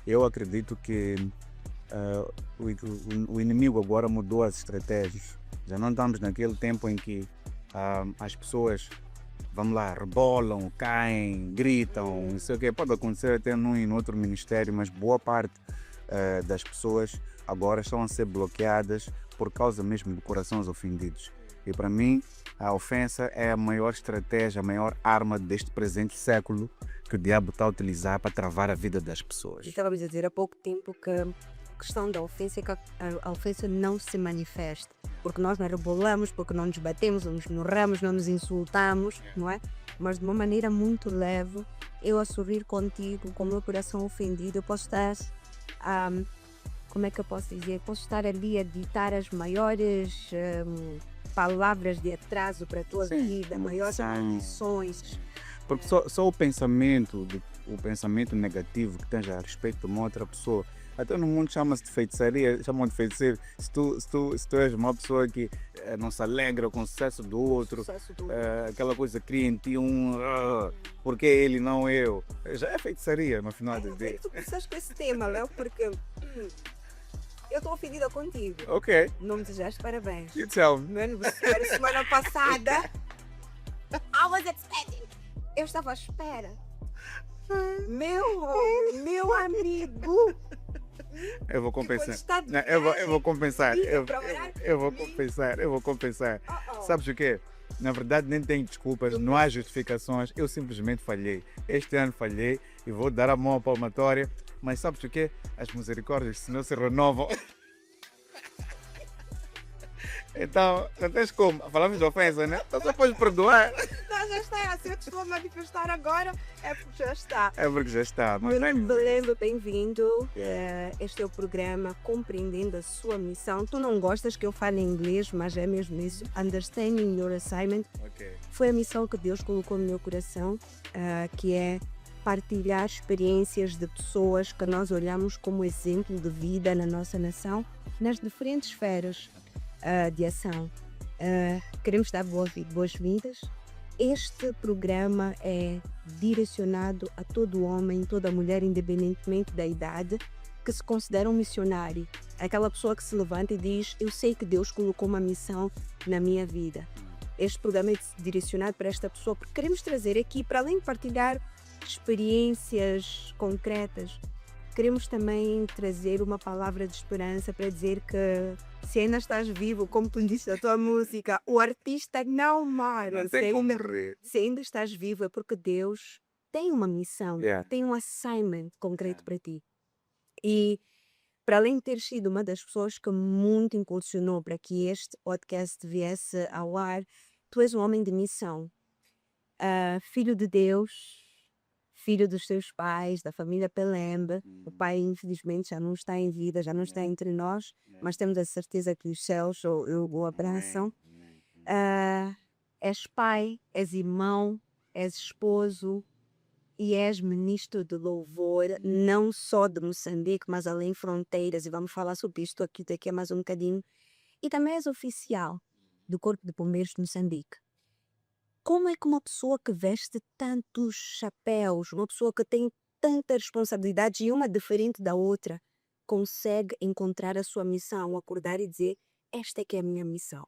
Eu acredito que o inimigo agora mudou as estratégias. Já não estamos naquele tempo em que as pessoas, vamos lá, rebolam, caem, gritam, não sei o quê. Pode acontecer até num e no outro ministério, mas boa parte das pessoas agora estão a ser bloqueadas por causa mesmo de corações ofendidos. E para mim, a ofensa é a maior estratégia, a maior arma deste presente século que o diabo está a utilizar para travar a vida das pessoas. Estávamos a dizer há pouco tempo que a questão da ofensa é que a ofensa não se manifesta. Porque nós não rebolamos, porque não nos batemos, não nos ignoramos, não nos insultamos, não é? Mas de uma maneira muito leve, eu a sorrir contigo, com o meu coração ofendido, eu posso estar, como é que eu posso dizer? Posso estar ali a ditar as maiores palavras de atraso para a tua vida, maiores maldições. Porque só o pensamento negativo que tens a respeito de uma outra pessoa, até no mundo chama-se de feitiçaria, chamam de feiticeiro. Se tu és uma pessoa que não se alegra com o sucesso do outro, aquela coisa cria em ti porque é ele, não eu. Já é feitiçaria no final do dia. Tu começaste com esse tema, Léo, porque eu estou ofendida contigo. Ok, Não me desejaste parabéns. you tell me. Meu aniversário semana passada. I was expecting. Eu estava à espera. Meu amigo. Eu vou compensar. está de Não, eu vou compensar. viagem, Eu, para eu, orar eu vou por mim. compensar. Eu vou compensar. Oh. Sabes o quê? Na verdade, nem tenho desculpas, não há justificações. Eu simplesmente falhei. Este ano falhei e vou dar a mão à palmatória. Mas sabes o quê? As misericórdias do Senhor se renovam. Então, não tens como. Falamos de ofensa, né? Então só podes perdoar. Não, já está. Se eu te estou a manifestar agora, é porque já está. É porque já está. Mas Meu não é nome é Beleza, bem-vindo. Este é o programa Compreendendo a Sua Missão. Tu não gostas que eu fale em inglês, mas é mesmo isso. Understanding Your Assignment. Ok. Foi a missão que Deus colocou no meu coração, que é partilhar experiências de pessoas que nós olhamos como exemplo de vida na nossa nação, nas diferentes esferas de ação. Queremos dar boas-vindas. Este programa é direcionado a todo homem, toda mulher, independentemente da idade, que se considera um missionário. Aquela pessoa que se levanta e diz: eu sei que Deus colocou uma missão na minha vida. Este programa é direcionado para esta pessoa, porque queremos trazer aqui, para além de partilhar experiências concretas, queremos também trazer uma palavra de esperança para dizer que se ainda estás vivo, como tu disse na tua música, o artista não morre. Não tem como morrer. Se ainda estás vivo é porque Deus tem uma missão, Yeah. tem um assignment concreto para ti. E para além de ter sido uma das pessoas que muito impulsionou para que este podcast viesse ao ar, tu és um homem de missão. Filho de Deus, filho dos teus pais, da família Pelembe. O pai, infelizmente, já não está em vida, já não está entre nós, mas temos a certeza que os céus o abraçam. És pai, és irmão, és esposo e és ministro de louvor, não só de Moçambique, mas além fronteiras, e vamos falar sobre isto aqui daqui a mais um bocadinho. E também és oficial do Corpo de Bombeiros de Moçambique. Como é que uma pessoa que veste tantos chapéus, uma pessoa que tem tantas responsabilidades e uma diferente da outra, consegue encontrar a sua missão, acordar e dizer: esta é que é a minha missão?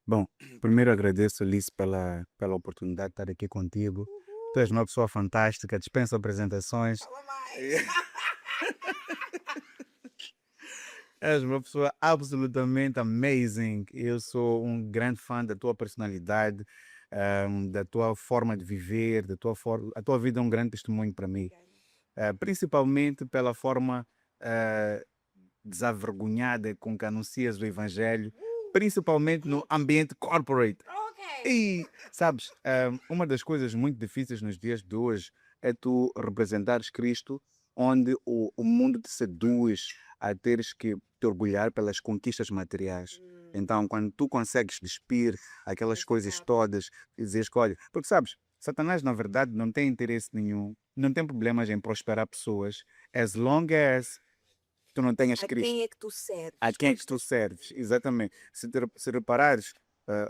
Bom, primeiro agradeço, Alice, pela oportunidade de estar aqui contigo. Tu és uma pessoa fantástica, dispensa apresentações. És uma pessoa absolutamente amazing. Eu sou um grande fã da tua personalidade, da tua forma de viver, a tua vida é um grande testemunho para mim. Principalmente pela forma desavergonhada com que anuncias o Evangelho, principalmente no ambiente corporate. E, sabes, uma das coisas muito difíceis nos dias de hoje é tu representares Cristo onde o mundo te seduz a teres que te orgulhar pelas conquistas materiais. Então, quando tu consegues despir aquelas coisas todas e dizeres que, olha, porque sabes, Satanás, na verdade, não tem interesse nenhum, não tem problemas em prosperar pessoas, as long as tu não tenhas A Cristo. quem é que tu serves? A quem é que tu serves? Exatamente. Se reparares,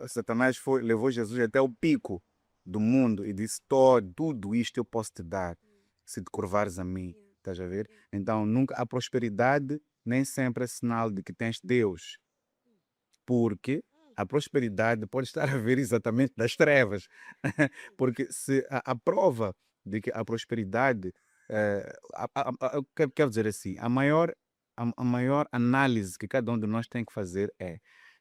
Satanás levou Jesus até o pico do mundo e disse: tudo isto eu posso te dar se te curvares a mim. Estás a ver? Então, nunca a prosperidade nem sempre é sinal de que tens Deus, porque a prosperidade pode estar a vir exatamente das trevas. Porque se a prova de que a prosperidade, quero dizer assim, a maior análise que cada um de nós tem que fazer é,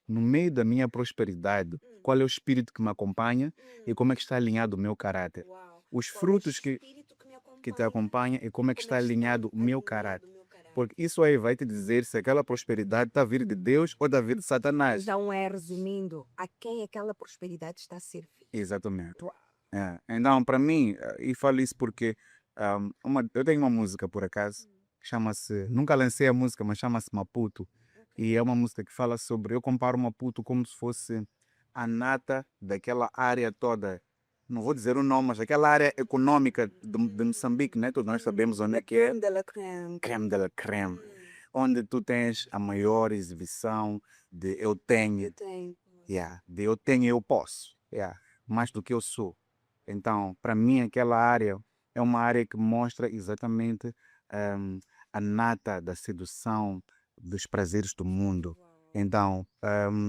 no meio da minha prosperidade, qual é o espírito que me acompanha e como é que está alinhado o meu caráter. Uau! Os Qual é o frutos espírito que me que te acompanha acompanha e como é e que como é está que está alinhado o meu alinhado caráter. o meu caráter? Porque isso aí vai te dizer se aquela prosperidade está a vir de Deus ou está a vir de Satanás. Então, resumindo, a quem aquela prosperidade está a servir? Exatamente. Uau! Então, para mim, e falo isso porque eu tenho uma música, por acaso, que chama-se, nunca lancei a música, mas chama-se Maputo. E é uma música que fala sobre, eu comparo Maputo como se fosse a nata daquela área toda, não vou dizer o nome, mas aquela área econômica de Moçambique, né? Todos nós sabemos onde é que é. Creme de la creme. Creme de la creme. Onde tu tens a maior exibição de eu tenho, Eu tenho. de eu tenho e eu posso, mais do que eu sou. Então, para mim, aquela área é uma área que mostra exatamente hum, a nata da sedução, dos prazeres do mundo. Então,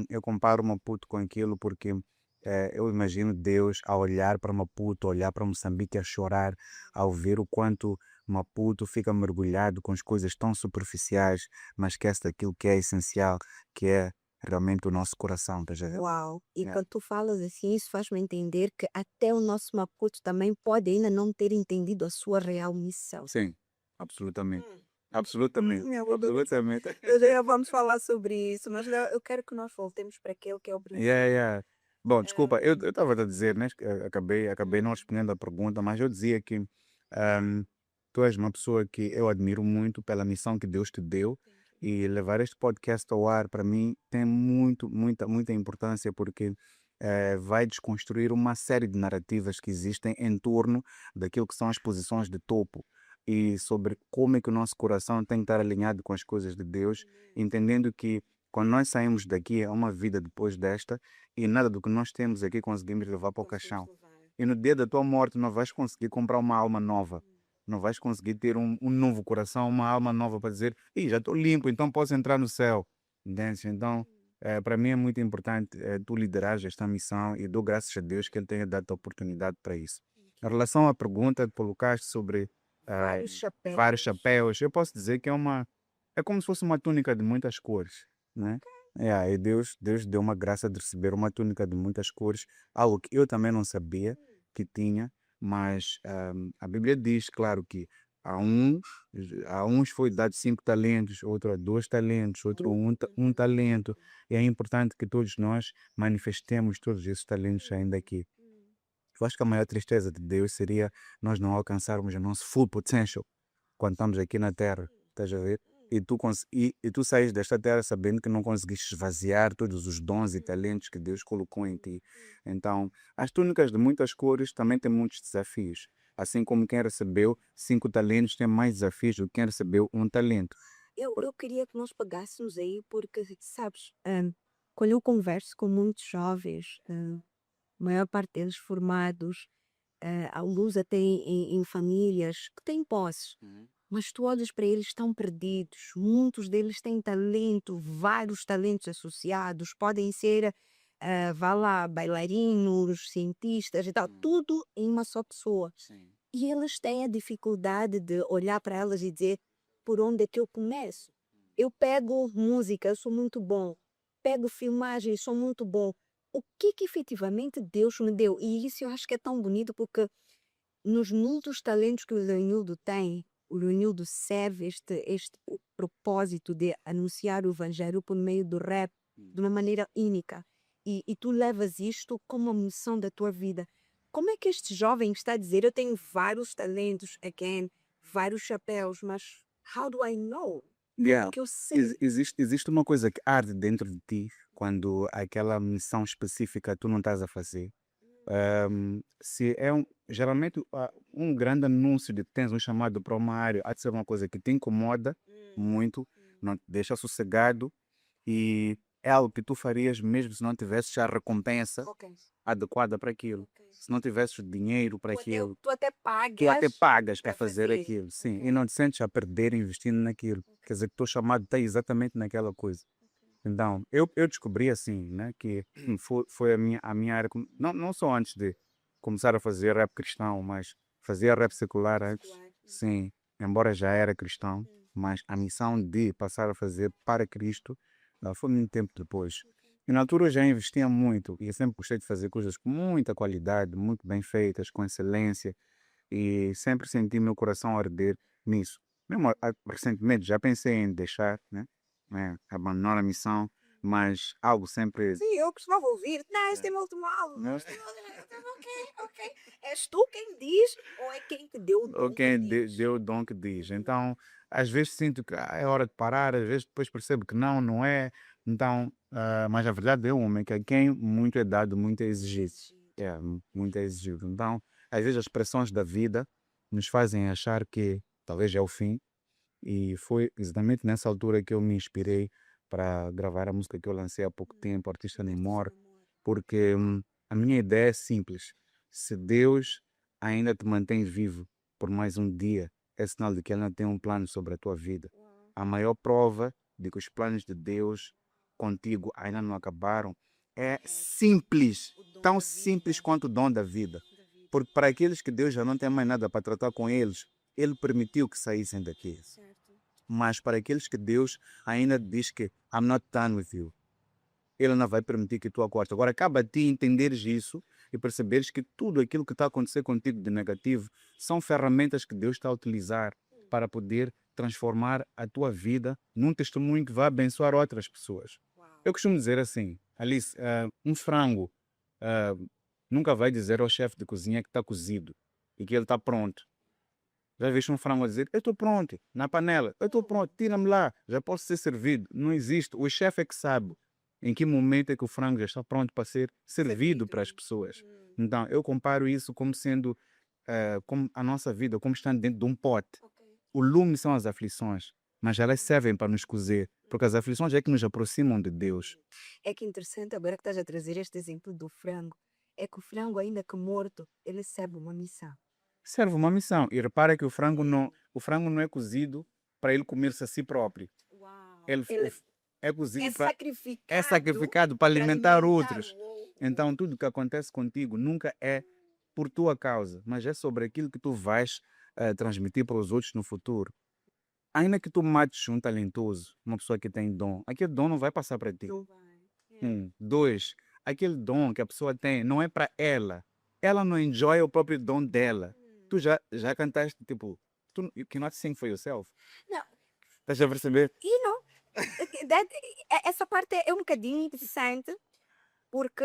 eu comparo Maputo com aquilo porque eu imagino Deus a olhar para Maputo, a olhar para Moçambique a chorar, ao ver o quanto Maputo fica mergulhado com as coisas tão superficiais, mas esquece daquilo que é essencial, que é realmente o nosso coração, tá a ver? Uau! E Yeah. quando tu falas assim, isso faz-me entender que até o nosso Maputo também pode ainda não ter entendido a sua real missão. Sim, absolutamente. Hum. Absolutamente. Meu Deus. Absolutamente. Já vamos falar sobre isso, mas eu quero que nós voltemos para aquele que é o Yeah, princípio. yeah. Bom, desculpa, Ah, eu estava a dizer, né, que acabei não respondendo a pergunta, mas eu dizia que ahm, tu és uma pessoa que eu admiro muito pela missão que Deus te deu e levar este podcast ao ar para mim tem muita importância porque vai desconstruir uma série de narrativas que existem em torno daquilo que são as posições de topo e sobre como é que o nosso coração tem que estar alinhado com as coisas de Deus, entendendo que quando nós saímos daqui é uma vida depois desta e nada do que nós temos aqui conseguimos levar para o conseguimos caixão. levar. E no dia da tua morte não vais conseguir comprar uma alma nova. Não vais conseguir ter um novo coração, uma alma nova para dizer, já estou limpo, então posso entrar no céu. Entende? Então, para mim é muito importante tu liderares esta missão e dou graças a Deus que Ele tenha dado a oportunidade para isso. Em relação à pergunta que colocaste sobre Vários vários chapéus. chapéus, eu posso dizer que é como se fosse uma túnica de muitas cores, né? E Deus deu uma graça de receber uma túnica de muitas cores, algo que eu também não sabia que tinha, mas a Bíblia diz, claro, que a uns, a uns foi dado 5 talentos, outro a 2 talentos, outro um talento, e é importante que todos nós manifestemos todos esses talentos ainda aqui. Eu acho que a maior tristeza de Deus seria nós não alcançarmos o nosso full potential quando estamos aqui na Terra, estás a ver? E tu saís desta terra sabendo que não conseguiste esvaziar todos os dons e talentos que Deus colocou em ti. Então, as túnicas de muitas cores também têm muitos desafios. Assim como quem recebeu 5 talentos tem mais desafios do que quem recebeu um talento. Eu queria que nós pegássemos aí, porque, sabes, quando eu converso com muitos jovens, a maior parte deles formados, alguns até em famílias que têm posses, mas tu olhas para eles, estão perdidos. Muitos deles têm talento, vários talentos associados, podem ser, vá lá, bailarinos, cientistas e tal, tudo em uma só pessoa. Sim. E eles têm a dificuldade de olhar para elas e dizer: por onde é que eu começo? Eu pego música, eu sou muito bom. Pego filmagem, sou muito bom. O que que efetivamente Deus me deu? E isso eu acho que é tão bonito porque nos muitos talentos que o Leonildo tem, o Leonildo serve este o propósito de anunciar o evangelho por meio do rap de uma maneira única. E tu levas isto como uma missão da tua vida. Como é que este jovem está a dizer: eu tenho vários talentos, again, vários chapéus, mas how do I know? Yeah. Que eu sei. Existe uma coisa que arde dentro de ti quando aquela missão específica tu não estás a fazer. Se é geralmente um grande anúncio de que tens um chamado para uma área, há de ser uma coisa que te incomoda muito, não te deixa sossegado e é algo que tu farias mesmo se não tivesses a recompensa Ok. adequada para aquilo. Ok. Se não tivesses o dinheiro para aquilo, Tu até tu até pagas pagas para para fazer fazer. aquilo, sim, e Ok. não te sentes a perder investindo naquilo. Quer dizer, que o teu chamado está exatamente naquela coisa. Então, eu descobri assim, né, que foi a minha área, não só antes de começar a fazer rap cristão, mas fazia rap secular antes, Secular. sim, embora já era cristão, Hum. mas a missão de passar a fazer para Cristo foi muito tempo depois. Ok. E na altura eu já investia muito e eu sempre gostei de fazer coisas com muita qualidade, muito bem feitas, com excelência e sempre senti meu coração arder nisso. Mesmo recentemente já pensei em deixar, né, abandonar a missão, mas algo sempre. Sim, eu costumava ouvir. Não, este É, é muito mal. né, Ok, ok. És tu quem diz ou é quem te deu o ou dom que quem diz? deu o dom que diz. Uhum. Então, às vezes sinto que é hora de parar, às vezes depois percebo que não é. Então, mas a verdade é uma, é que a quem muito é dado, muito é exigido. Exigido. É, muito é exigido. Então, às vezes as pressões da vida nos fazem achar que talvez é o fim. E foi exatamente nessa altura que eu me inspirei para gravar a música que eu lancei há pouco tempo, Artista Um Nem artista More, de amor. porque a minha ideia é simples. Se Deus ainda te mantém vivo por mais um dia, é sinal de que Ele ainda tem um plano sobre a tua vida. Uau. A maior prova de que os planos de Deus contigo ainda não acabaram é É simples, o dom tão da simples vida. quanto o dom da vida. Da vida. Porque para aqueles que Deus já não tem mais nada para tratar com eles, Ele permitiu que saíssem daqui. Certo. Mas para aqueles que Deus ainda diz que I'm not done with you, Ele não vai permitir que tu acortes. Agora, cabe a ti entenderes isso e perceberes que tudo aquilo que está a acontecer contigo de negativo são ferramentas que Deus está a utilizar para poder transformar a tua vida num testemunho que vai abençoar outras pessoas. Uau. Eu costumo dizer assim, Alice, um frango ah, nunca vai dizer ao chefe de cozinha que está cozido e que ele está pronto. Já viste um frango a dizer, eu estou pronto, na panela, eu estou pronto, tira-me lá, já posso ser servido. Não existe. O chefe é que sabe em que momento é que o frango já está pronto para ser servido para as Servido. pessoas. Então, eu comparo isso como sendo como a nossa vida, como estando dentro de um pote. Ok. O lume são as aflições, mas elas servem para nos cozer, porque as aflições é que nos aproximam de Deus. É que interessante agora que estás a trazer este exemplo do frango. É que o frango, ainda que morto, ele serve uma missão. Serve uma missão. E repara que o frango não é cozido para ele comer-se a si próprio. Uau. Ele Ele é é cozido para é sacrificado sacrificado para para alimentar alimentar o outros. outro. Então, tudo que acontece contigo nunca é por tua causa, mas é sobre aquilo que tu vais transmitir para os outros no futuro. Ainda que tu mates um talentoso, uma pessoa que tem dom, aquele dom não vai passar para ti. Não vai. É. Dois, aquele dom que a pessoa tem não é para ela. Ela não enjoy o próprio dom dela. Tu já cantaste, tipo, you cannot sing for yourself. Não, Estás a perceber? e não. Essa parte é um bocadinho interessante, porque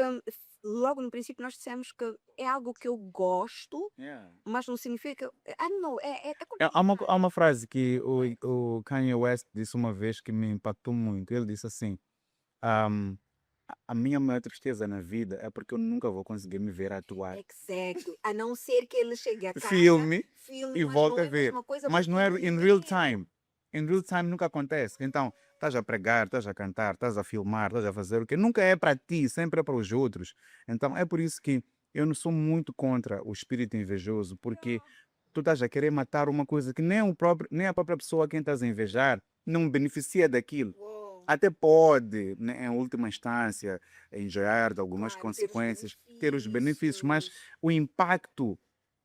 logo no princípio nós dissemos que é algo que eu gosto, Yeah. mas não significa. Não, é Há uma complicado. frase que o Kanye West disse uma vez que me impactou muito. Ele disse assim: "Ahm, a minha maior tristeza na vida é porque eu nunca vou conseguir me ver atuar Exactly. A não ser que ele chegue a casa, filme filme, e mas volte não a é a ver. mesma coisa Mas não porque é ele in real vê. time. In real time nunca acontece. Então, estás a pregar, estás a cantar, estás a filmar, estás a fazer o que nunca é para ti, sempre é para os outros. Então, é por isso que eu não sou muito contra o espírito invejoso, porque tu estás a querer matar uma coisa que nem a própria pessoa a quem estás a invejar não beneficia daquilo. Uou, Até pode, né, em última instância, enjoyar de algumas claro, consequências, ter os benefícios, mas o impacto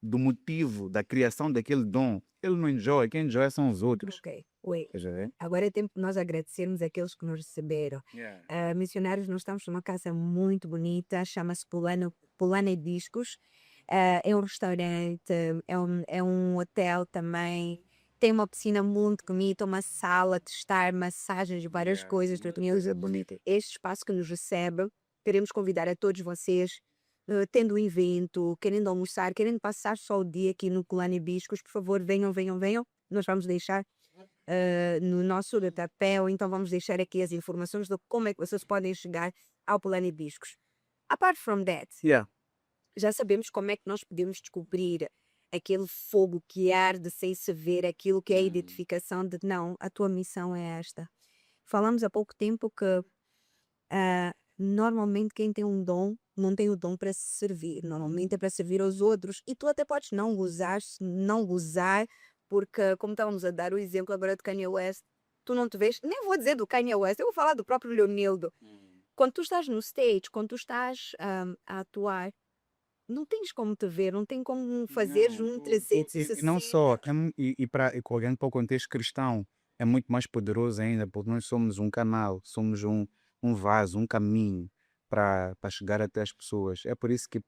do motivo da criação daquele dom, ele não enjoy, quem enjoy são os outros. Ok, wait. Estás a ver? Agora é tempo de nós agradecermos aqueles que nos receberam. Yeah. Missionários, nós estamos numa casa muito bonita, chama-se Polana e Discos. É um restaurante, é um hotel também. Tem uma piscina muito bonita, uma sala de estar, massagens, várias Yeah, coisas. muita coisa bonita. Este espaço que nos recebe, queremos convidar a todos vocês, tendo um evento, querendo almoçar, querendo passar só o dia aqui no Polana e Discos, por favor, venham, venham, venham. Nós vamos deixar no nosso rodapé, ou então vamos deixar aqui as informações de como é que vocês podem chegar ao Plano Hibiscos. Apart from that, Yeah. já sabemos como é que nós podemos descobrir aquele fogo que arde sem se ver, aquilo que é a identificação de não, a tua missão é esta. Falamos há pouco tempo que Normalmente quem tem um dom não tem o dom para se servir. Normalmente é para servir aos outros. E tu até podes não usar, porque, como estávamos a dar o exemplo agora de Kanye West, tu não te vês, nem vou dizer do Kanye West, eu vou falar do próprio Leonildo. Quando tu estás no stage, quando tu estás a atuar, não tens como te ver, não tem como fazeres Não, um e não só, 360. e olhando para o contexto cristão, é muito mais poderoso ainda, porque nós somos um canal, somos um vaso, um caminho para chegar até as pessoas. É por isso que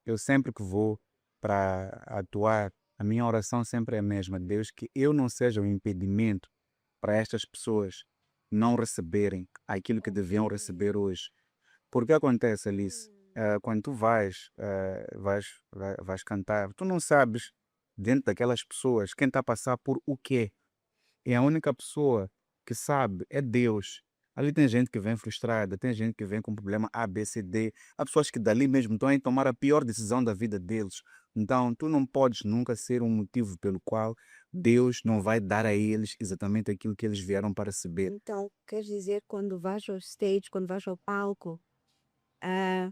eu sempre que vou para atuar, a minha oração sempre é a mesma: Deus, que eu não seja um impedimento para estas pessoas não receberem aquilo que deviam receber hoje. Porque acontece, Alice, quando tu vais cantar, tu não sabes, dentro daquelas pessoas, quem está a passar por o quê. E a única pessoa que sabe é Deus. Ali tem gente que vem frustrada, tem gente que vem com problema A, B, C, D. Há pessoas que dali mesmo estão a tomar a pior decisão da vida deles. Então, tu não podes nunca ser um motivo pelo qual Deus não vai dar a eles exatamente aquilo que eles vieram para receber. Então, quer dizer, quando vais ao stage, quando vais ao palco, ah,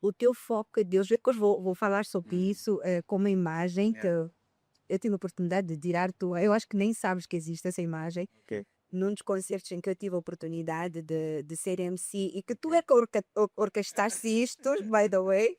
o teu foco é Deus. Depois vou falar sobre isso com uma imagem que Yeah. eu tive a oportunidade de ir à tua. Eu acho que nem sabes que existe essa imagem. Ok. Num dos concertos em que eu tive a oportunidade de ser MC e que tu Ok. é que orquestraste isto, by the way.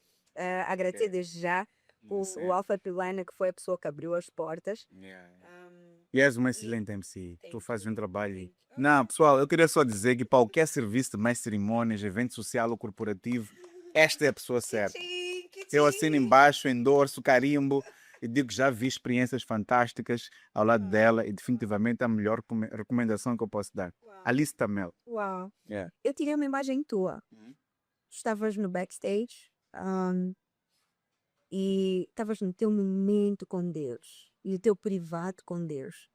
Agradecer Ok. desde já o Sim. Alpha Pilana, que foi a pessoa que abriu as portas. Yeah, yeah. Um, E és uma e excelente MC. Tu thank fazes um you, trabalho. thank you. Não, pessoal, eu queria só dizer que para qualquer serviço de mais cerimônias, evento social ou corporativo, esta é a pessoa certa. Kitty, Eu assino Kitty. embaixo, endorso, carimbo e digo que já vi experiências fantásticas ao lado dela e definitivamente a melhor recomendação que eu posso dar. Uau, Alice Tamel. uau. Yeah. Eu tirei uma imagem tua. Uhum. Estavas no backstage, e estavas no teu momento com Deus e o teu privado com Deus.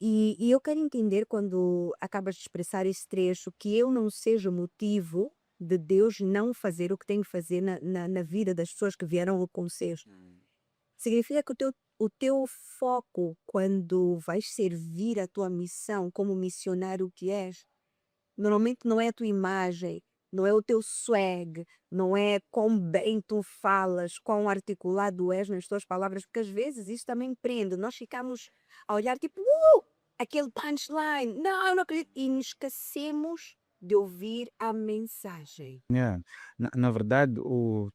E eu quero entender, quando acabas de expressar esse trecho, que eu não seja motivo de Deus não fazer o que tem que fazer na vida das pessoas que vieram ao conselho. Significa que o teu foco, quando vais servir a tua missão como missionário que és, normalmente não é a tua imagem, não é o teu swag, não é quão bem tu falas, quão articulado és nas tuas palavras, porque às vezes isso também prende. Nós ficamos a olhar tipo, aquele punchline, não, eu não acredito, e nos esquecemos de ouvir a mensagem. Yeah. Na verdade,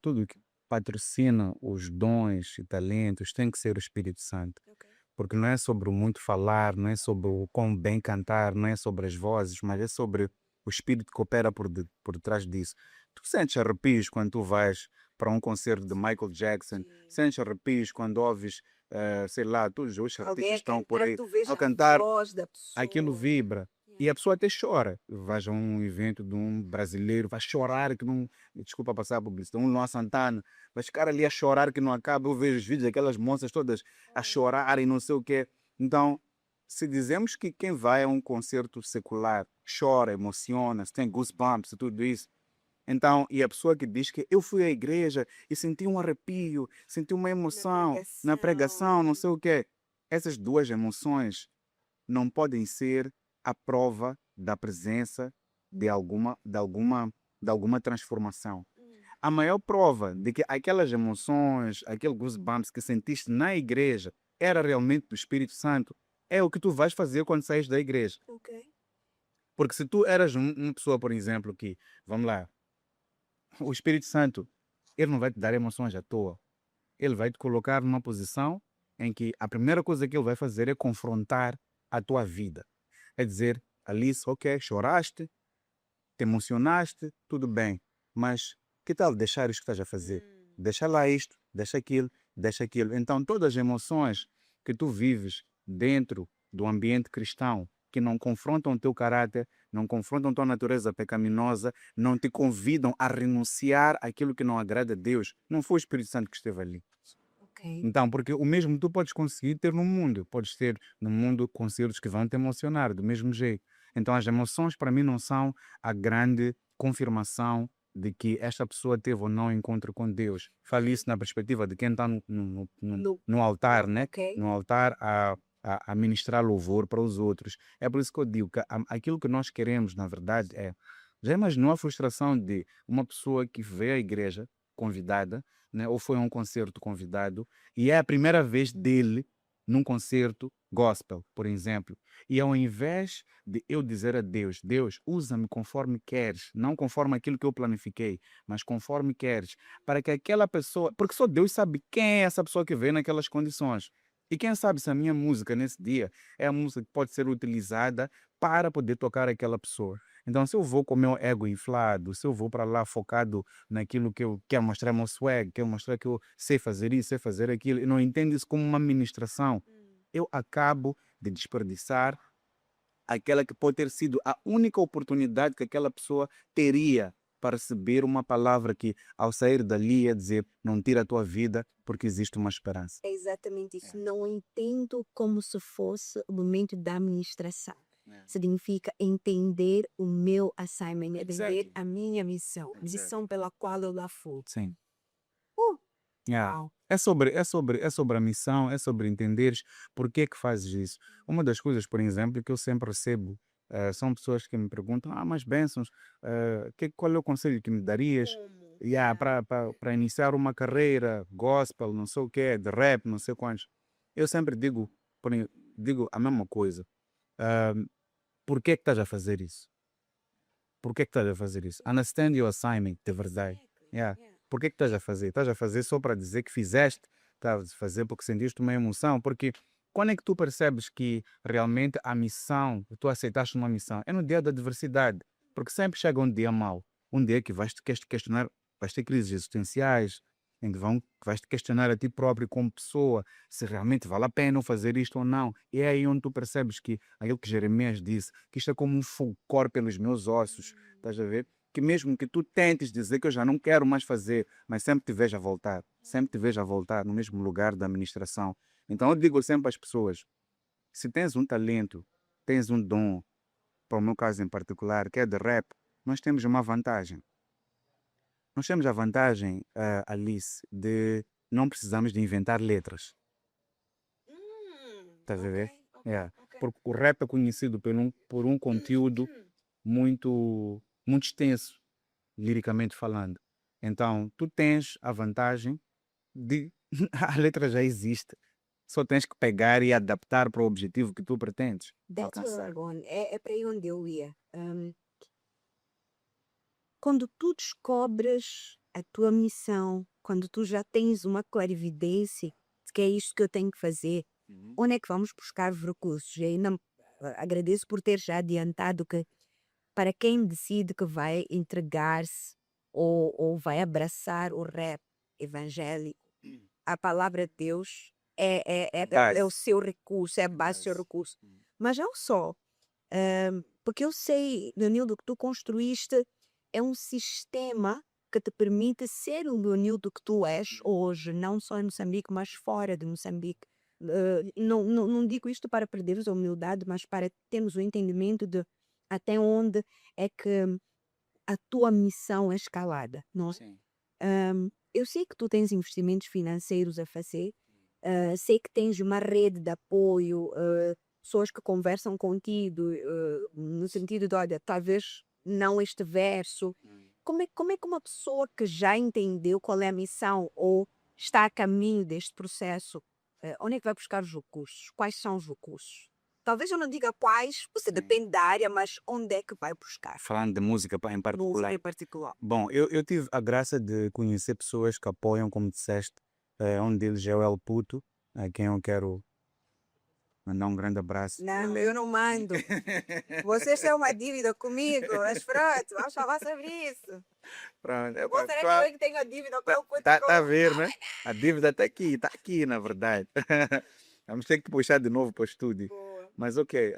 tudo que patrocina os dons e talentos tem que ser o Espírito Santo. Ok. Porque não é sobre o muito falar, não é sobre o quão bem cantar, não é sobre as vozes, mas é sobre o espírito que opera por detrás disso. Tu sentes arrepios quando tu vais para um concerto de Michael Jackson, Sim. sentes arrepios quando ouves, sei lá, todos os artistas Alguém a estão por cantar, aí tu vês ao a cantar, voz da aquilo pessoa. vibra. E Yeah. a pessoa até chora. Vais a um evento de um brasileiro, vai chorar que não. Desculpa passar a publicidade, um Luan Santana, vai ficar ali a chorar que não acaba. Eu vejo os vídeos daquelas moças todas a chorar e não sei o quê. Então, se dizemos que quem vai a um concerto secular chora, emociona-se, tem goosebumps e tudo isso, então, e a pessoa que diz que eu fui à igreja e senti um arrepio, senti uma Na emoção na pregação. pregação, não sei o quê. Essas duas emoções não podem ser a prova da presença de alguma transformação. A maior prova de que aquelas emoções, aquele goosebumps que sentiste na igreja era realmente do Espírito Santo, é o que tu vais fazer quando saís da igreja. Ok. Porque se tu eras uma pessoa, por exemplo, que, vamos lá, o Espírito Santo, ele não vai te dar emoções à toa. Ele vai te colocar numa posição em que a primeira coisa que ele vai fazer é confrontar a tua vida. É dizer, Alice, ok, choraste, te emocionaste, tudo bem, mas que tal deixar isto que estás a fazer? Deixa lá isto, deixa aquilo, deixa aquilo. Então, todas as emoções que tu vives dentro do ambiente cristão, que não confrontam o teu caráter, não confrontam a tua natureza pecaminosa, não te convidam a renunciar àquilo que não agrada a Deus, não foi o Espírito Santo que esteve ali. Ok. Então, porque o mesmo tu podes conseguir ter no mundo. Podes ter no mundo concertos que vão te emocionar do mesmo jeito. Então, as emoções para mim não são a grande confirmação de que esta pessoa teve ou não encontro com Deus. Falo isso na perspectiva de quem está No, no altar, né? ok. No altar a ministrar louvor para os outros. É por isso que eu digo que aquilo que nós queremos, na verdade, é Já imaginou a frustração de uma pessoa que veio à igreja convidada, né, ou foi a um concerto convidado, e é a primeira vez dele num concerto gospel, por exemplo. E ao invés de eu dizer a Deus, Deus, usa-me conforme queres, não conforme aquilo que eu planifiquei, mas conforme queres, para que aquela pessoa, porque só Deus sabe quem é essa pessoa que veio naquelas condições. E quem sabe se a minha música nesse dia é a música que pode ser utilizada para poder tocar aquela pessoa. Então, se eu vou com o meu ego inflado, se eu vou para lá focado naquilo que eu quero mostrar meu swag, quero mostrar que eu sei fazer isso, sei fazer aquilo, e não entendo isso como uma ministração, eu acabo de desperdiçar aquela que pode ter sido a única oportunidade que aquela pessoa teria para receber uma palavra que, ao sair dali, ia dizer: não tira a tua vida, porque existe uma esperança. É exatamente isso. É. Não entendo como se fosse o momento da administração. É. Significa entender o meu assignment, entender Exactly. a minha missão, a Exactly. missão pela qual eu lá fui. Sim. Uh, Yeah. Uau. É sobre a missão, é sobre entenderes por que que fazes isso. Uma das coisas, por exemplo, que eu sempre recebo são pessoas que me perguntam: mas bênçãos, qual é o conselho que me darias Como? yeah, para iniciar uma carreira gospel, não sei o quê, de rap, não sei quantos? Eu sempre digo a mesma coisa. Ah, por que que estás a fazer isso? Por que que estás a fazer isso? Understand your assignment, de verdade. Exactly. Yeah. Yeah. Por que que estás a fazer? Estás a fazer só para dizer que fizeste? Estás a fazer porque sentiste uma emoção? Porque quando é que tu percebes que realmente a missão, tu aceitaste uma missão? É no dia da adversidade. Porque sempre chega um dia mau. Um dia que vais te questionar, vais ter crises existenciais, em que vais te questionar a ti próprio como pessoa, se realmente vale a pena fazer isto ou não. E é aí onde tu percebes que aquilo que Jeremias disse, que isto é como um fulgor pelos meus ossos, estás a ver? Que mesmo que tu tentes dizer que eu já não quero mais fazer, mas sempre te vejo a voltar, sempre te vejo a voltar no mesmo lugar da administração. Então eu digo sempre às pessoas, se tens um talento, tens um dom, para o meu caso em particular, que é de rap, nós temos uma vantagem. Nós temos a vantagem, Alice, de não precisamos de inventar letras. Estás a ver? Yeah. Ok. Porque o rap é conhecido por um conteúdo muito, muito extenso, liricamente falando. Então, tu tens a vantagem de a letra já existe. Só tens que pegar e adaptar para o objetivo que tu pretendes That's where alcançar. I'm going. É para aí onde eu ia. Quando tu descobres a tua missão, quando tu já tens uma clarividência de que é isto que eu tenho que fazer, onde é que vamos buscar os recursos? E ainda agradeço por ter já adiantado que para quem decide que vai entregar-se ou vai abraçar o rap evangélico, a palavra de Deus é o Base. seu recurso, é a base do seu Base. recurso. Mas não só, porque eu sei, Leonildo, que tu construíste é um sistema que te permite ser o Leonildo que tu és hoje, não só em Moçambique, mas fora de Moçambique. Não digo isto para perderes a humildade, mas para termos o entendimento de até onde é que a tua missão é escalada. Não é? Sim. Eu sei que tu tens investimentos financeiros a fazer, sei que tens uma rede de apoio, pessoas que conversam contigo, no sentido de, olha, talvez não este verso. Como é que uma pessoa que já entendeu qual é a missão ou está a caminho deste processo, onde é que vai buscar os recursos? Quais são os recursos? Talvez eu não diga quais, você Sim. depende da área, mas onde é que vai buscar? Falando de música em Música particular. em particular. Bom, eu tive a graça de conhecer pessoas que apoiam, como disseste, um deles é o El Puto, a quem eu quero mandar um grande abraço. Não, eu não mando. Vocês têm uma dívida comigo, mas pronto, vamos falar sobre isso. Pronto, Ou será que eu que tenho a dívida com o puto? tá a ver, né? A dívida está aqui, na verdade. Vamos ter que puxar de novo para o estúdio. Boa. Mas ok,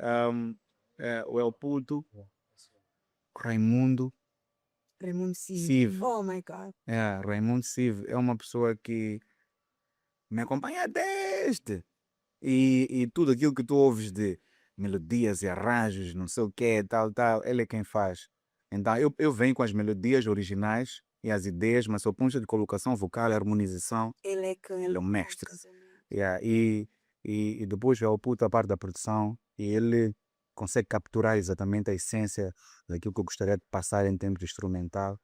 o El Puto, Raimundo Raimundo Siv. Siv. Oh my God. Raimundo Siv é uma pessoa que me acompanha desde. E tudo aquilo que tu ouves de melodias e arranjos, não sei o que, tal, tal, ele é quem faz. Então eu venho com as melodias originais e as ideias, mas ao ponto de colocação vocal, harmonização, Ele é quem? ele é o mestre. E depois é o puto a parte da produção e ele consegue capturar exatamente a essência daquilo que eu gostaria de passar em termos de instrumental.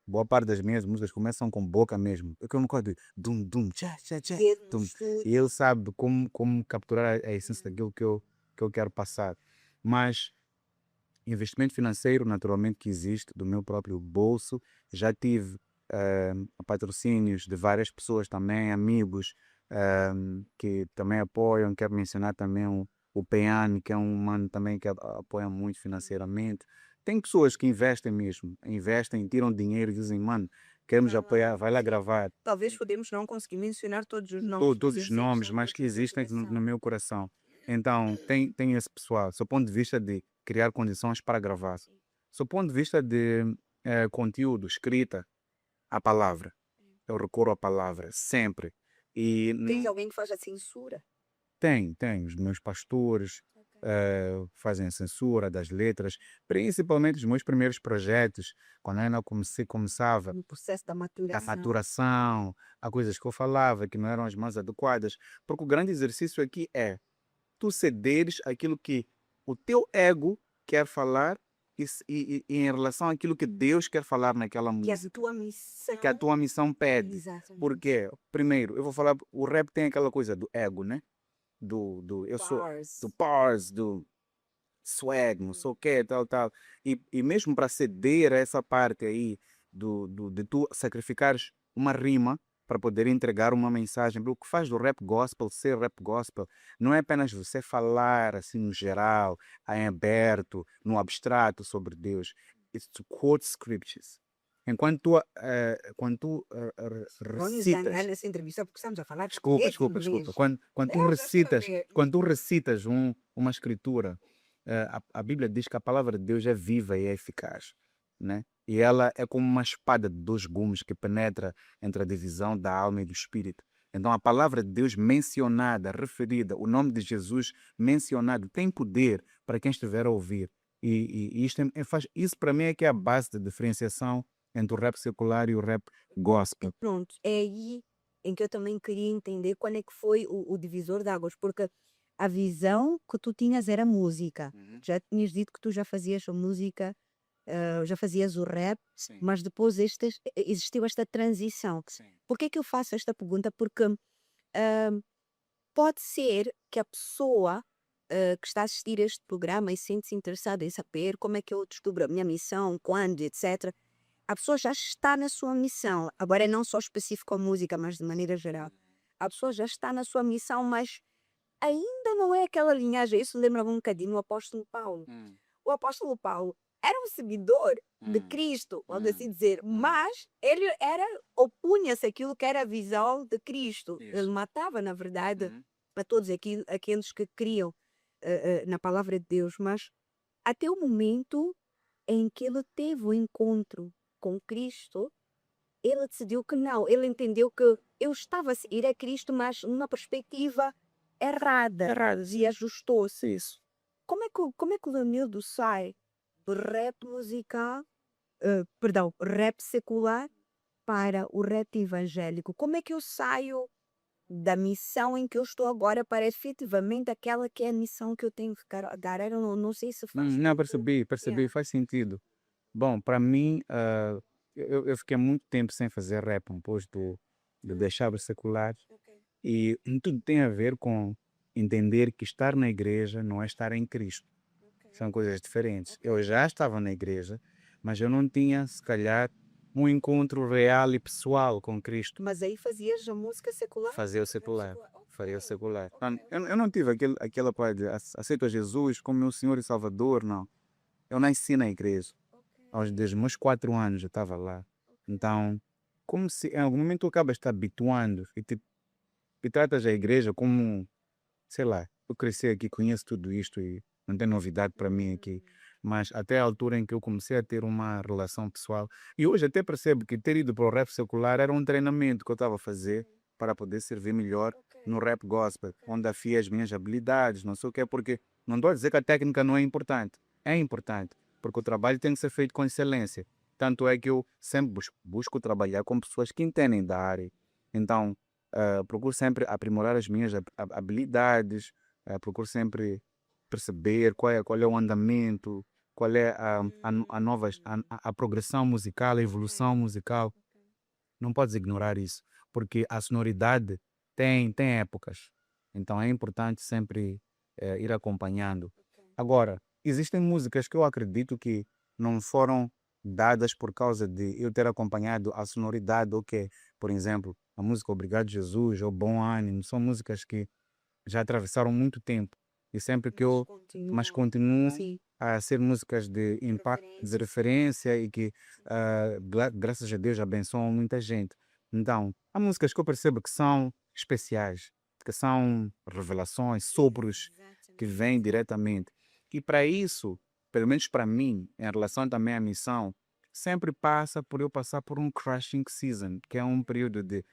Boa parte das minhas músicas começam com boca mesmo. É que eu não gosto de dum, dum, tchá, tchá, tchá, Ver no dum. estúdio. E ele sabe como capturar a essência daquilo que eu quero passar. Mas investimento financeiro, naturalmente, que existe do meu próprio bolso. Já tive patrocínios de várias pessoas também, amigos que também apoiam. Quero mencionar também o Peane, que é um mano também que apoia muito financeiramente. Tem pessoas que investem mesmo, investem, tiram dinheiro e dizem, mano, queremos apoiar, vai lá gravar. Talvez podemos não conseguir mencionar todos os nomes. Todos os nomes, mas que existem no meu coração. Então, tem esse pessoal, do ponto de vista de criar condições para gravar, do ponto de vista de conteúdo, escrita, a palavra. Eu recorro à palavra, sempre. E Tens alguém que faz a censura? tem. Os meus pastores fazem a censura das letras, principalmente os meus primeiros projetos, quando eu ainda começava No processo da a maturação. maturação, há coisas que eu falava que não eram as mais adequadas, porque o grande exercício aqui é tu cederes aquilo que o teu ego quer falar e em relação àquilo que Deus quer falar naquela Que é a música, tua missão. que a tua missão pede. Exatamente. Porque, primeiro, eu vou falar, o rap tem aquela coisa do ego, né? Eu sou Bars. do bars, do swag, não sei o quê, tal. E mesmo para ceder a essa parte aí de tu sacrificares uma rima para poder entregar uma mensagem. O que faz do rap gospel ser rap gospel não é apenas você falar assim no geral, em aberto, no abstrato sobre Deus. It's to quote scriptures. Enquanto quando tu Vamos ganhar recitas. nessa entrevista porque estamos a falar de Desculpa, português desculpa, e inglês. desculpa. Quando tu Eu já recitas, sabia. quando tu recitas uma escritura, a Bíblia diz que a palavra de Deus é viva e é eficaz, né? E ela é como uma espada de dois gumes que penetra entre a divisão da alma e do espírito. Então a palavra de Deus mencionada, referida, o nome de Jesus mencionado, tem poder para quem estiver a ouvir. E isto isso para mim é que é a base da diferenciação entre o rap secular e o rap gospel. Pronto, é aí em que eu também queria entender qual é que foi o divisor de águas, porque a visão que tu tinhas era música. Já tinhas dito que tu já fazias a música, já fazias o rap, Sim, mas depois existiu esta transição. sim. Por que é que eu faço esta pergunta? Porque ah, pode ser que a pessoa que está a assistir a este programa e sente-se interessada em saber como é que eu descubro a minha missão, quando, etc. A pessoa já está na sua missão. Agora é não só específico a música, mas de maneira geral. A pessoa já está na sua missão, mas ainda não é aquela linhagem. Isso lembra-me um bocadinho o apóstolo Paulo. O apóstolo Paulo era um seguidor de Cristo, vamos assim dizer, mas ele opunha-se àquilo que era a visão de Cristo. Ele Isso. matava, na verdade, a todos aqueles que criam na palavra de Deus, mas até o momento em que ele teve o encontro com Cristo, ele decidiu que não. Ele entendeu que eu estava a seguir a Cristo, mas numa perspectiva errada. E ajustou-se. Isso. Como é que o Leonildo sai do rap musical, perdão, rap secular para o rap evangélico? Como é que eu saio da missão em que eu estou agora para efetivamente aquela que é a missão que eu tenho que carregar? Eu não sei se faz Não, muito. percebi, faz sentido. Bom, para mim, eu fiquei muito tempo sem fazer rap, depois de deixar o secular. E tudo tem a ver com entender que estar na igreja não é estar em Cristo. São coisas diferentes. Eu já estava na igreja, mas eu não tinha, se calhar, um encontro real e pessoal com Cristo. Mas aí fazias a música secular? Fazer o secular. Fazer o secular. Eu não tive aquela parte de aceito a Jesus como meu Senhor e Salvador, não. Eu nasci na igreja. Desde os meus 4 anos eu estava lá. Então, como se em algum momento tu acabas te habituando e tratas a igreja como, sei lá, eu cresci aqui, conheço tudo isto e não tem novidade para mim aqui. Mas até a altura em que eu comecei a ter uma relação pessoal, e hoje até percebo que ter ido para o rap secular era um treinamento que eu estava a fazer para poder servir melhor no rap gospel, onde afiei as minhas habilidades, não sei o quê, porque não estou a dizer que a técnica não é importante. É importante, porque o trabalho tem que ser feito com excelência. Tanto é que eu sempre busco trabalhar com pessoas que entendem da área. Então, procuro sempre aprimorar as minhas habilidades, procuro sempre perceber qual é o andamento, qual é a progressão musical, a evolução musical. Não podes ignorar isso, porque a sonoridade tem épocas. Então é importante sempre ir acompanhando. Agora, existem músicas que eu acredito que não foram dadas por causa de eu ter acompanhado a sonoridade, ou que, por exemplo, a música Obrigado Jesus ou Bom Ânimo, são músicas que já atravessaram muito tempo e sempre que Mas eu mas continuam. continuam Sim. a ser músicas de impacto, de referência e que graças a Deus abençoam muita gente. Então, há músicas que eu percebo que são especiais, que são revelações, sopros que Exatamente. vêm diretamente. E para isso, pelo menos para mim, em relação também à missão, sempre passa por eu passar por um crushing season, que é um período de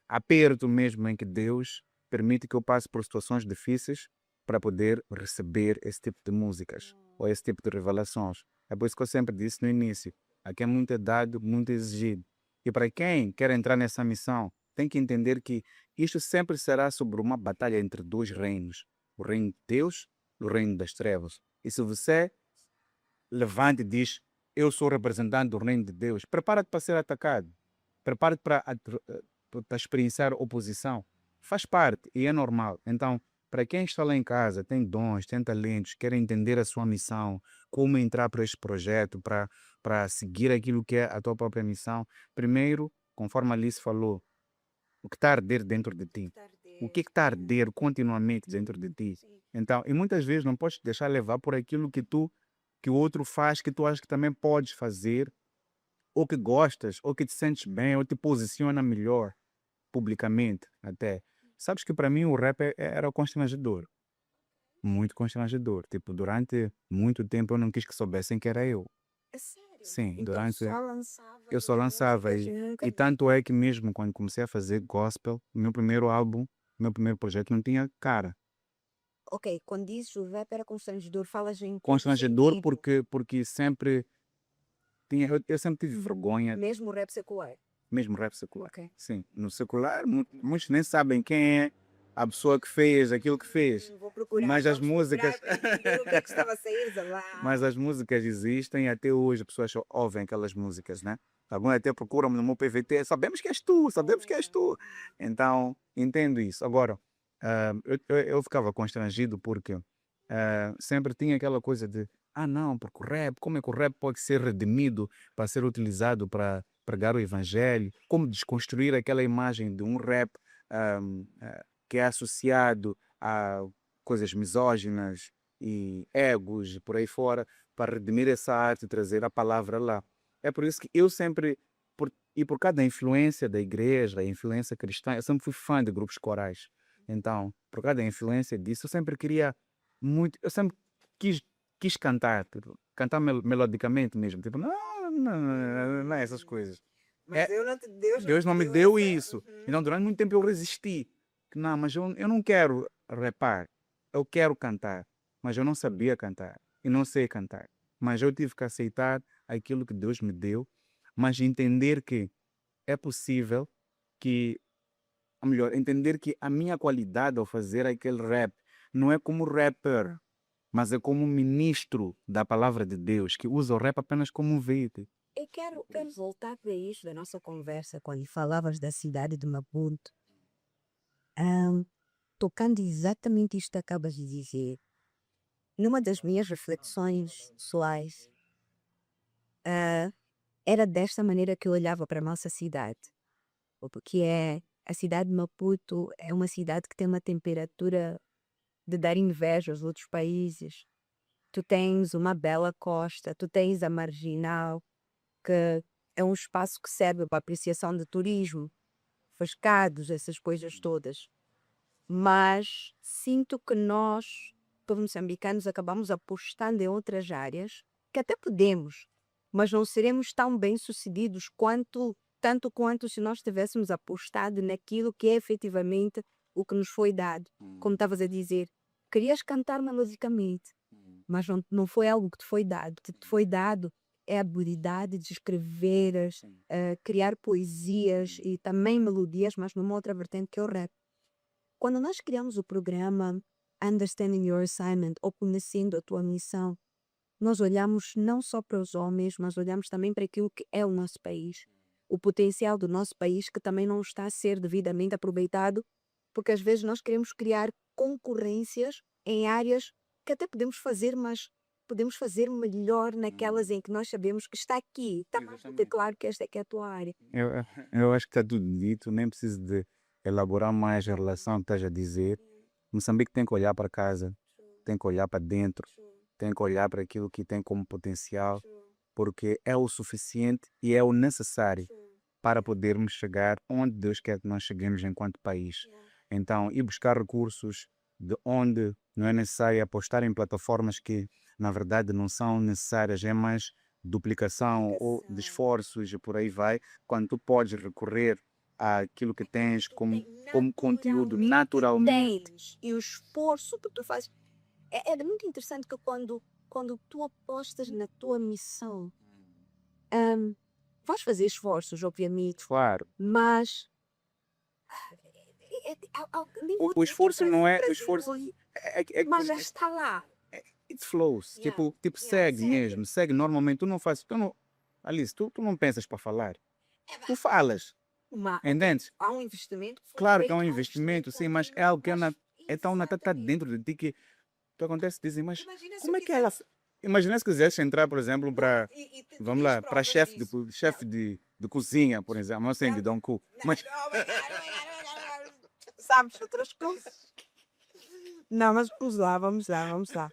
aperto mesmo em que Deus permite que eu passe por situações difíceis para poder receber esse tipo de músicas ou esse tipo de revelações. É por isso que eu sempre disse no início, aqui é muito dado, muito exigido. E para quem quer entrar nessa missão, tem que entender que isto sempre será sobre uma batalha entre dois reinos, o reino de Deus e o reino das trevas. E se você levante e diz, eu sou representante do reino de Deus, prepara-te para ser atacado, prepara-te para experienciar oposição. Faz parte e é normal. Então, para quem está lá em casa, tem dons, tem talentos, quer entender a sua missão, como entrar para este projeto, para seguir aquilo que é a tua própria missão, primeiro, conforme a Alice falou, o que está a arder dentro de ti? O que está a arder continuamente dentro de ti? Sim. Então, e muitas vezes não podes deixar levar por aquilo que o outro faz, que tu achas que também podes fazer, ou que gostas, ou que te sentes bem, ou te posiciona melhor publicamente até. Sabes que para mim o rap era constrangedor, muito constrangedor. Tipo, durante muito tempo eu não quis que soubessem que era eu. É sério? Sim, Então durante só lançavas eu só as lançava músicas e nunca e tanto é que mesmo quando comecei a fazer gospel, o meu primeiro álbum, o meu primeiro projeto não tinha cara. Ok, quando dizes o rap era constrangedor, falas em que Constrangedor sentido? porque sempre eu sempre tive vergonha. Mesmo o rap secular. Mesmo rap secular. Ok. Sim, no secular, muitos nem sabem quem é a pessoa que fez aquilo que fez. Vou procurar, Mas as vamos procurar músicas. para entender o que é que estava a sair de Mas lá. as músicas existem e até hoje as pessoas só ouvem aquelas músicas, né? Alguns até procuram no meu PVT, sabemos que és tu, Oh sabemos my que és God. tu. Então, entendo isso. Agora, eu ficava constrangido porque sempre tinha aquela coisa de, não, porque o rap, como é que o rap pode ser redimido para ser utilizado para pregar o evangelho? Como desconstruir aquela imagem de um rap que é associado a coisas misóginas e egos e por aí fora, para redimir essa arte e trazer a palavra lá. É por isso que eu sempre, e por causa da influência da igreja, a influência cristã, eu sempre fui fã de grupos corais. Então, por causa da influência disso, eu sempre queria muito, eu sempre quis, quis cantar, tipo, cantar melodicamente mesmo, tipo, não é essas coisas. Mas É, Deus não Deus te não me deu deu essa. isso. Uhum. Então, durante muito tempo eu resisti. Que, não, mas eu não quero rapar. Eu quero cantar. Mas eu não sabia cantar. E não sei cantar. Mas eu tive que aceitar aquilo que Deus me deu. Mas entender que é possível que, ou melhor, entender que a minha qualidade ao fazer aquele rap não é como rapper, mas é como ministro da palavra de Deus, que usa o rap apenas como um veículo. Eu quero voltar para isso da nossa conversa, quando falavas da cidade de Maputo, Ahn, tocando exatamente isto que acabas de dizer. Numa das minhas reflexões pessoais, era desta maneira que eu olhava para a nossa cidade, porque a cidade de Maputo é uma cidade que tem uma temperatura de dar inveja aos outros países. Tu tens uma bela costa, tu tens a Marginal, que é um espaço que serve para apreciação de turismo, fascados, essas coisas todas. Mas sinto que nós, por moçambicanos, acabamos apostando em outras áreas, que até podemos, mas não seremos tão bem-sucedidos tanto quanto se nós tivéssemos apostado naquilo que é efetivamente o que nos foi dado. Como estavas a dizer, querias cantar melodicamente, mas não foi algo que te foi dado. O que te foi dado é a habilidade de escrever, criar poesias e também melodias, mas numa outra vertente que é o rap. Quando nós criamos o programa, understanding your assignment ou conhecendo a tua missão, nós olhamos não só para os homens, mas olhamos também para aquilo que é o nosso país. O potencial do nosso país que também não está a ser devidamente aproveitado, porque às vezes nós queremos criar concorrências em áreas que até podemos fazer, mas podemos fazer melhor naquelas em que nós sabemos que está aqui. Está mais do que Exatamente. claro que esta é que é a tua área. Eu acho que está tudo dito, nem preciso de elaborar mais em relação ao que estás a dizer. Moçambique tem que olhar para casa, tem que olhar para dentro, tem que olhar para aquilo que tem como potencial, porque é o suficiente e é o necessário para podermos chegar onde Deus quer que nós cheguemos enquanto país. Então, ir buscar recursos de onde não é necessário apostar em plataformas que, na verdade, não são necessárias, é mais duplicação ou de esforços e por aí vai, quando tu podes recorrer àquilo que tens como conteúdo naturalmente. Tens, e o esforço que tu fazes. É muito interessante que quando tu apostas na tua missão, vais fazer esforços, obviamente, Claro, mas o esforço não é. O esforço mas já está lá. it flows. Yeah. Tipo Yeah, segue segue. mesmo, segue normalmente. Tu não fazes. Alice, tu não pensas para falar. Tu falas, entendes? Há um investimento. Foi Claro que feito, é um há investimento, sim, mas é contínuo, algo que é tão está exatamente. dentro de ti que tu acontece dizem, mas Imagina se como eu é que ela. Imagina se quisesse entrar, por exemplo, para. tu Vamos tens lá, para provas chefe disso. chefe de cozinha, por exemplo, não sei, de Dom Cu. Mas Sabes outras coisas. Não, mas vamos lá.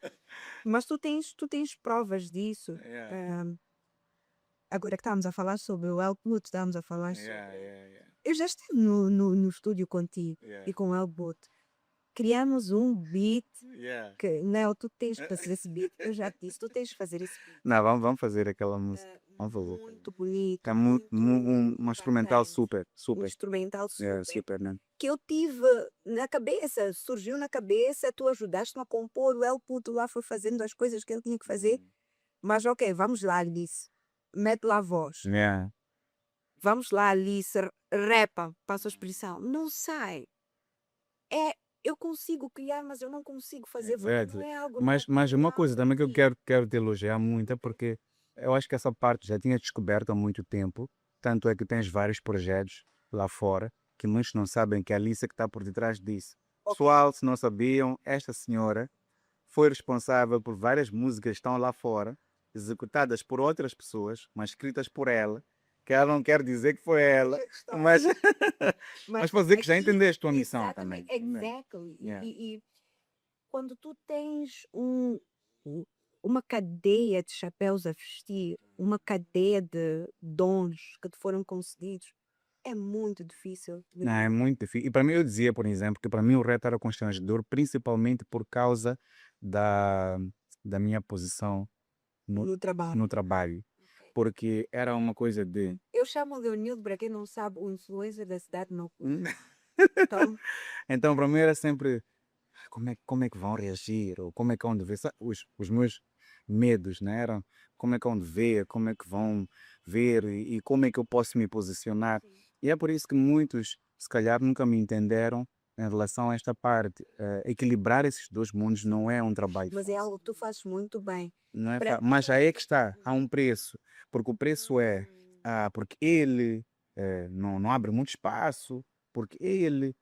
Mas tu tens provas disso. Yeah, Agora que estamos a falar sobre o Elwood, estamos a falar sobre. yeah. Eu já estive no estúdio contigo Yeah. e com o Elwood. Criamos um beat Yeah. que, não, tu tens de fazer esse beat. Eu já te disse, tu tens de fazer esse beat. Não, vamos fazer aquela música. Vamos fazer. Muito bonito. É uma instrumental bacana. super, Um super. instrumental Yeah, super. super, né? Que eu tive na cabeça, surgiu na cabeça, tu ajudaste-me a compor, o Elwood lá foi fazendo as coisas que ele tinha que fazer. Mas ok, vamos lá, Alice. Mete lá a voz. Yeah. Vamos lá, Alice, repa, passa a expressão. Não sai. Eu consigo criar, mas eu não consigo fazer, porque Exactly. não é algo Mas uma coisa natural também que eu para ti. quero te elogiar muito é porque eu acho que essa parte já tinha descoberto há muito tempo. Tanto é que tens vários projetos lá fora que muitos não sabem que é a Alice que está por detrás disso. Ok. Pessoal, se não sabiam, esta senhora foi responsável por várias músicas que estão lá fora, executadas por outras pessoas, mas escritas por ela, que ela não quer dizer que foi ela, mas, mas para dizer que já aqui, entendeste a tua missão também. exatamente, exactly. Yeah. E quando tu tens uma cadeia de chapéus a vestir, uma cadeia de dons que te foram concedidos, é muito difícil Não, é muito difícil. E para mim, eu dizia, por exemplo, que para mim o reto era constrangedor, principalmente por causa da, da minha posição no, no trabalho. no trabalho. Porque era uma coisa de. Eu chamo o Leonildo, para quem não sabe, o influencer da cidade não. Hum. Então, Então, para mim era sempre como é que vão reagir, ou como é que vão ver. Os meus medos, né? Eram como é que vão ver, como é que vão ver e como é que eu posso me posicionar. E é por isso que muitos, se calhar, nunca me entenderam em relação a esta parte. Equilibrar esses dois mundos não é um trabalho mas é fácil. algo que tu fazes muito bem. Não é Pra- Mas aí é que está, há um preço. Porque o preço é porque ele não abre muito espaço, porque ele,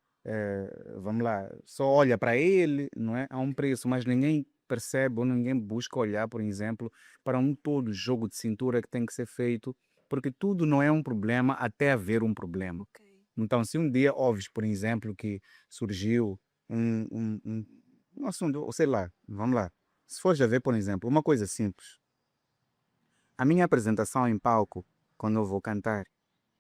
vamos lá, só olha para ele, não é? Há um preço, mas ninguém percebe ou ninguém busca olhar, por exemplo, para um todo jogo de cintura que tem que ser feito, porque tudo não é um problema até haver um problema. Ok. Então, se um dia ouves, por exemplo, que surgiu um assunto, ou sei lá, vamos lá, se fores a ver, por exemplo, uma coisa simples, a minha apresentação em palco, quando eu vou cantar,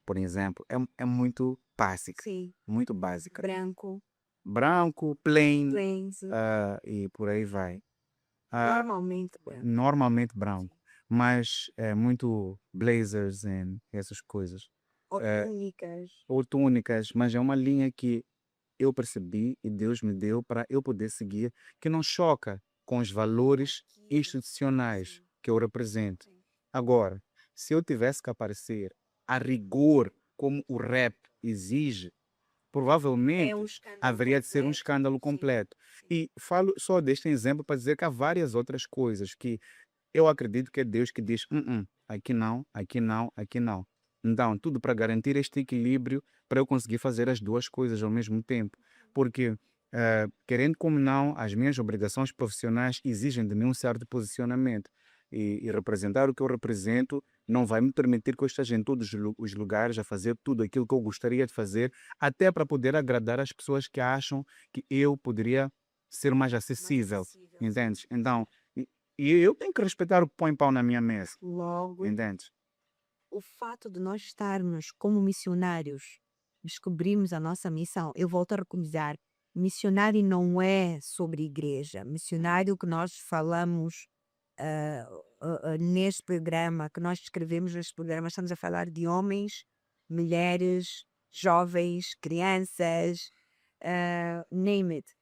por exemplo, é muito básica, Sim. muito básica. Branco, Branco, plain, plains, e por aí vai. Ah, normalmente branco. normalmente branco, mas é muito blazers e essas coisas. Ou Eh, túnicas. ou túnicas, mas é uma linha que eu percebi e Deus me deu para eu poder seguir, que não choca com os valores institucionais que eu represento. Agora, se eu tivesse que aparecer a rigor como o rap exige, É provavelmente um escândalo haveria de ser um completo. escândalo Sim, completo. sim. E falo só deste exemplo para dizer que há várias outras coisas que eu acredito que é Deus que diz: aqui não, aqui não, aqui não". Então, tudo para garantir este equilíbrio, para eu conseguir fazer as duas coisas ao mesmo tempo. Porque, querendo como não, as minhas obrigações profissionais exigem de mim um certo posicionamento. E representar o que eu represento não vai me permitir que eu esteja em todos os lugares a fazer tudo aquilo que eu gostaria de fazer, até para poder agradar as pessoas que acham que eu poderia ser mais Mais acessível, acessível, sim. entendes? Então, e eu tenho que respeitar o que põe pão na minha mesa, Logo, entende? o fato de nós estarmos como missionários, descobrirmos a nossa missão, eu volto a recomendar, missionário não é sobre igreja. Missionário que nós falamos ah, neste programa, que nós descrevemos neste programa, estamos a falar de homens, mulheres, jovens, crianças, name it,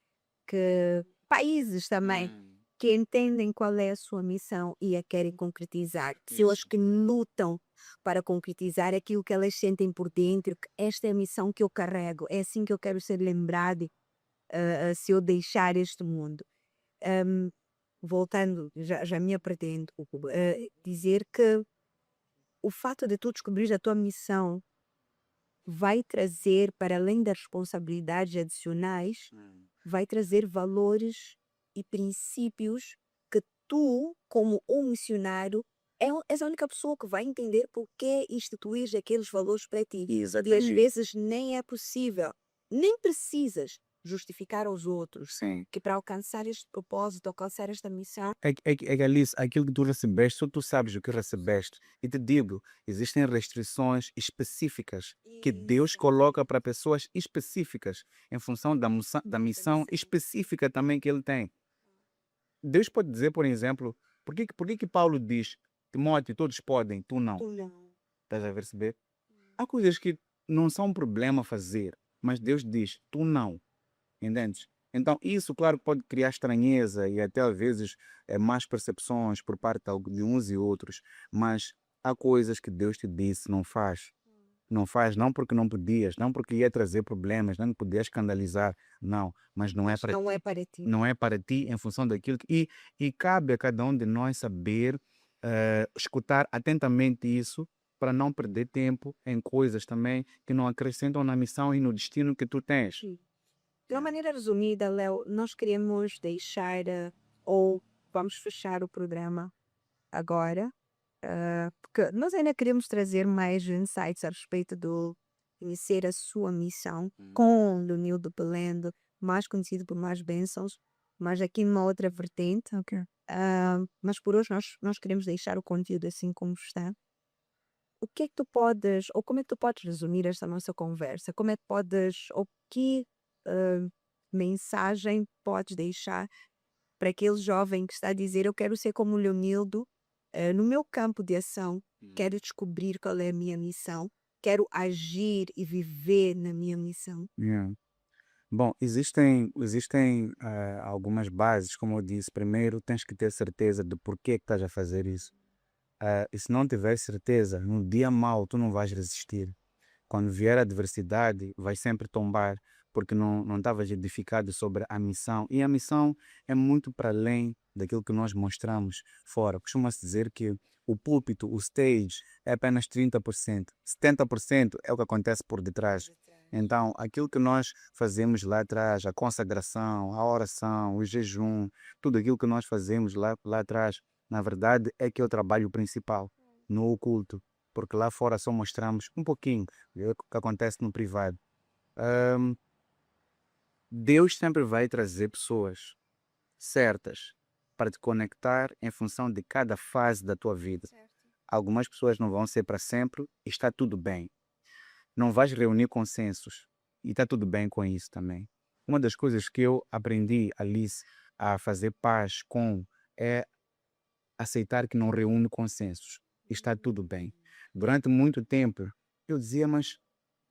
que países também que entendem qual é a sua missão e a querem concretizar. Pessoas Isso. que lutam para concretizar aquilo que elas sentem por dentro, que esta é a missão que eu carrego, é assim que eu quero ser lembrado se eu deixar este mundo. Ahm, voltando, já me aprendendo, dizer que o fato de tu descobrir a tua missão vai trazer, para além das responsabilidades adicionais, vai trazer valores e princípios que tu, como um missionário, és a única pessoa que vai entender porque instituir aqueles valores para ti. E às Exatamente. vezes nem é possível, nem precisas justificar aos outros Sim. que para alcançar este propósito, alcançar esta missão, É que, Alice, aquilo que tu recebeste, só tu sabes o que recebeste. E te digo, existem restrições específicas que Deus exato, coloca para pessoas específicas, em função da da missão missão. específica também que ele tem. Deus pode dizer, por exemplo, por que que Paulo diz: Timóteo, todos podem, tu não. Tu não. Estás a perceber? Há coisas que não são um problema fazer, mas Deus diz: tu não. Entendes? Então, isso, claro, pode criar estranheza e até às vezes más percepções por parte de uns e outros, mas há coisas que Deus te disse, não faz. Não faz, não porque não podias, não porque ia trazer problemas, não podia escandalizar, não, mas não é Mas para não é ti. para ti. Não é para ti em função daquilo que. E cabe a cada um de nós saber escutar atentamente isso para não perder tempo em coisas também que não acrescentam na missão e no destino que tu tens. Sim. De uma maneira resumida, Léo, nós queremos deixar, ou vamos fechar o programa agora, porque nós ainda queremos trazer mais insights a respeito do conhecer a sua missão com Leonildo Pelendo, mais conhecido por Mais Bênçãos, mas aqui numa outra vertente. Ok. Mas por hoje nós queremos deixar o conteúdo assim como está. O que é que tu podes, ou como é que tu podes resumir esta nossa conversa? Como é que podes, ou que ah, mensagem podes deixar para aquele jovem que está a dizer: Eu quero ser como o Leonildo, no meu campo de ação, quero descobrir qual é a minha missão, quero agir e viver na minha missão. Yeah. Bom, existem algumas bases, como eu disse. Primeiro, tens que ter certeza de por que é que estás a fazer isso. E se não tiver certeza, no dia mau tu não vais resistir. Quando vier a adversidade, vais sempre tombar, porque não estavas edificado sobre a missão. E a missão é muito para além daquilo que nós mostramos fora. Costuma-se dizer que o púlpito, o stage, é apenas 30%. 70% é o que acontece por detrás. Então, aquilo que nós fazemos lá atrás, a consagração, a oração, o jejum, tudo aquilo que nós fazemos lá atrás, na verdade, é que é o trabalho principal, no oculto, porque lá fora só mostramos um pouquinho o que acontece no privado. Ahm, Deus sempre vai trazer pessoas certas para te conectar em função de cada fase da tua vida. Certo. Algumas pessoas não vão ser para sempre e está tudo bem. Não vais reunir consensos e está tudo bem com isso também. Uma das coisas que eu aprendi, Alice, a fazer paz com é aceitar que não reúne consensos. E está tudo bem. Durante muito tempo, eu dizia, mas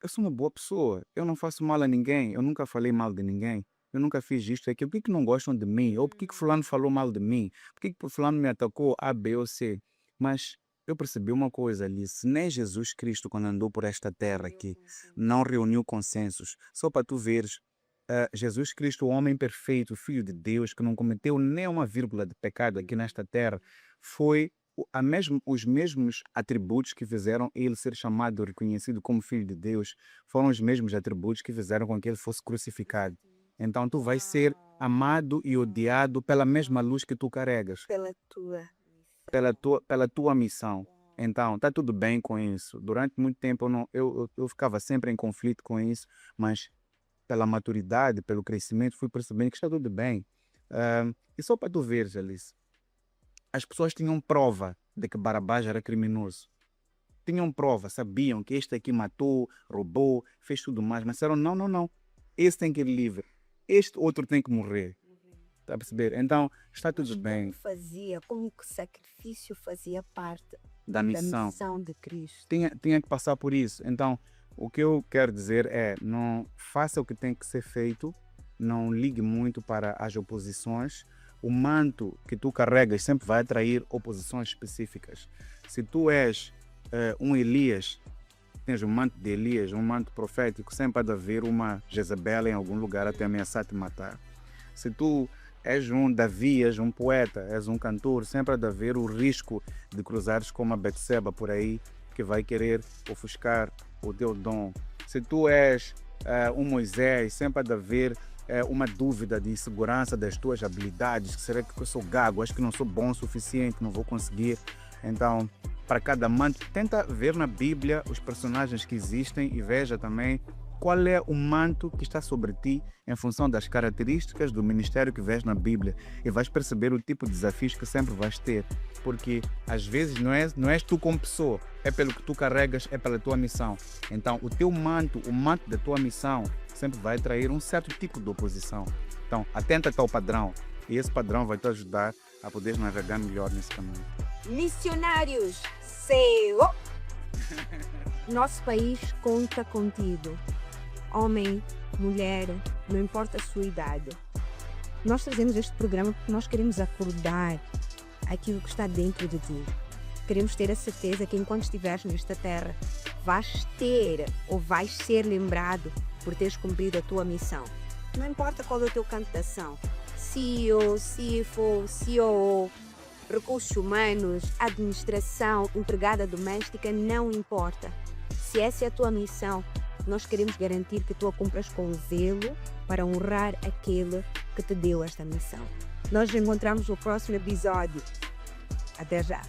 eu sou uma boa pessoa, eu não faço mal a ninguém, eu nunca falei mal de ninguém, eu nunca fiz isto e aquilo. Por que que não gostam de mim? Ou por que que fulano falou mal de mim? Por que que fulano me atacou A, B ou C? Mas eu percebi uma coisa ali, se nem Jesus Cristo, quando andou por esta terra aqui, não reuniu consensos, só para tu veres, Jesus Cristo, o homem perfeito, Filho de Deus, que não cometeu nem uma vírgula de pecado aqui nesta terra, foi os mesmos atributos que fizeram ele ser chamado, reconhecido como Filho de Deus, foram os mesmos atributos que fizeram com que ele fosse crucificado. Então tu vais ser amado e odiado pela mesma luz que tu carregas, Pela tua pela tua missão. Então, está tudo bem com isso. Durante muito tempo eu ficava sempre em conflito com isso, mas pela maturidade, pelo crescimento, fui percebendo que está tudo bem. E só para tu veres, Alice, as pessoas tinham prova de que Barabás era criminoso. Tinham prova, sabiam que este aqui matou, roubou, fez tudo mais, mas disseram: não, não, não. Esse tem que ir livre. Este outro tem que morrer. Está a perceber? Então, está tudo bem. como que o sacrifício fazia parte Da da missão. missão de Cristo. Tinha que passar por isso. Então, o que eu quero dizer é: não faça o que tem que ser feito, não ligue muito para as oposições. O manto que tu carregas sempre vai atrair oposições específicas. Se tu és um Elias, tens um manto de Elias, um manto profético, sempre há de haver uma Jezabel em algum lugar até ameaçar te matar. Se tu és um Davi, és um poeta, és um cantor, sempre há de haver o risco de cruzares com uma Betseba por aí que vai querer ofuscar o teu dom. Se tu és um Moisés, sempre há de haver uma dúvida de insegurança das tuas habilidades. Será que eu sou gago? Acho que não sou bom o suficiente, não vou conseguir. Então, para cada manto, tenta ver na Bíblia os personagens que existem e veja também qual é o manto que está sobre ti em função das características do ministério que vês na Bíblia, e vais perceber o tipo de desafios que sempre vais ter, porque às vezes não és tu como pessoa, é pelo que tu carregas, é pela tua missão. Então o teu manto, o manto da tua missão, sempre vai atrair um certo tipo de oposição. Então atenta-te ao padrão, e esse padrão vai te ajudar a poder navegar melhor nesse caminho. Missionários, seu! Nosso país conta contigo. Homem, mulher, não importa a sua idade. Nós trazemos este programa porque nós queremos acordar aquilo que está dentro de ti. Queremos ter a certeza que enquanto estiveres nesta terra, vais ter ou vais ser lembrado por teres cumprido a tua missão. Não importa qual é o teu campo de ação. CEO, CFO, COO, recursos humanos, administração, empregada doméstica, não importa. Se essa é a tua missão, nós queremos garantir que tu a cumpras com zelo para honrar aquele que te deu esta missão. Nós nos encontramos no próximo episódio. Até já!